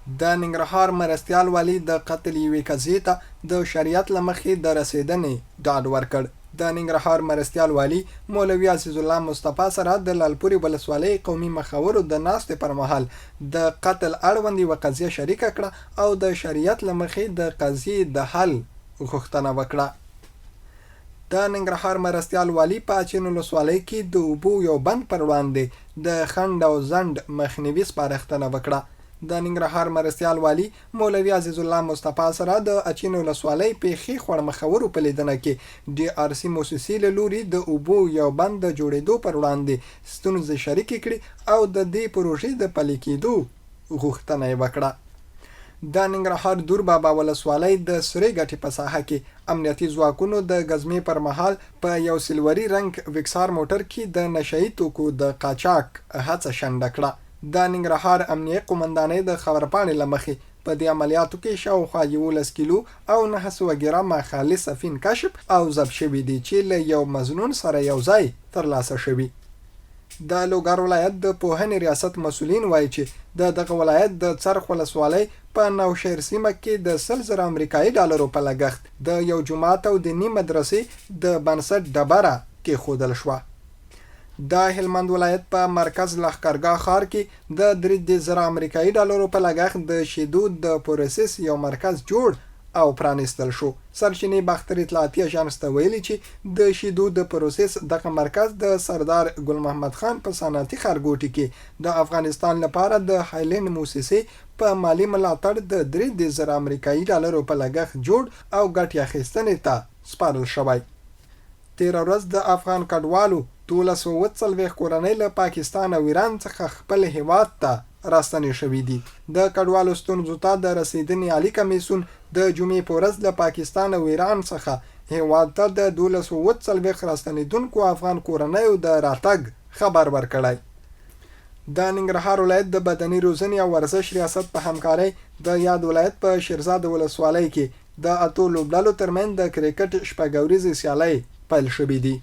د ننګرهار مرستیال والي د قتل یوې قضیې ته د شریعت له مخې د رسېدنې ډاډ ورکړ. د ننګرهار مرستیال والي مولوي عزیز الله مصطفی سره د لالپورې ولسوالۍ قومي مخورو د ناستې پر مهال د قتل اړوند یوه قضیه شریکه کړه او د شریعت له مخې د قضیې د حل غوښتنه وکړه. د ننګرهار مرستیال والي په اچین ولسوالۍ کې د اوبو یو بند پر وړاندې د خنډ او ځنډ مخنیوي سپارښتنه وکړه. د ننګرهار مرستیال والي مولوي عزیز الله مصطفی سره د اچین ولسوالۍ پیښې خوړ مخورو په لیدنه کې ډي آر سي موسسې له لوري د اوبو یو بند د جوړېدو پر وړاندې ستونزې شریکې کړي او د دې پروژې د پلي کېدو غوښتنه یې وکړه. د ننګرهار دور بابا ولسوالۍ د سرې ګټې په ساحه کې امنیتي ځواکونو د غزمې پر مهال په یو سلوري رنګ وکسار موټر کې د نشهیي توکو د قاچاق هڅه شنډه کړه. د ننګرهار امنیه قومندانۍ د خبرپاڼې له مخې په دې عملیاتو کې شاوخوا 11 کیلو او 900 ګرامه خالص افین کشف او ضبط شوي دي چې له یو مظنون سره یو ځای ترلاسه شوي. د لوګر ولایت د پوهنې ریاست مسؤلین وایي چې دغه ولایت د څرخ ولسوالۍ په نوشهر سیمه کې د 100,000 امریکایي ډالرو په لګښت د یو جومات او دیني مدرسې د بنسټ ډبره کېښودل شوه. د هلمند ولایت په مرکز لښکرګاه ښار کې د 3,000 امریکایي ډالرو په لګښت د شیدو د پروسس یو مرکز جوړ او پرانیستل شو. سرچینه باخبر اطلاعاتي اژانس ته ویلي چې د شیدو د پروسس دغه مرکز د سردار ګل محمد خان په صنعتي ښارګوټي کې د افغانستان لپاره د هایلند موسسې په مالی ملاتړ د 3,000 امریکایي ډالرو په لګښت جوړ او ګټې اخیستنې ته سپارل شوی. تېره ورځ د افغان کډوالو 1240 کورنۍ له پاکستان او ایران څخه خپل هیواد ته راستنې شوي دي. د کډوالو ستونزو ته د رسیدنې عالی کمیسیون د جمعې په ورځ له پاکستان او ایران څخه هیواد ته د 1240 راستنېدونکو افغان کورنیو د راتګ خبر ورکړی. د ننګرهار ولایت د بدني روزنې او ورزش ریاست په همکارۍ د یاد ولایت په شیرزاد ولسوالۍ کې د اتو لوبډلو ترمنځ د کرکټ شپږ ورځې سیالۍ پیل شوې دي.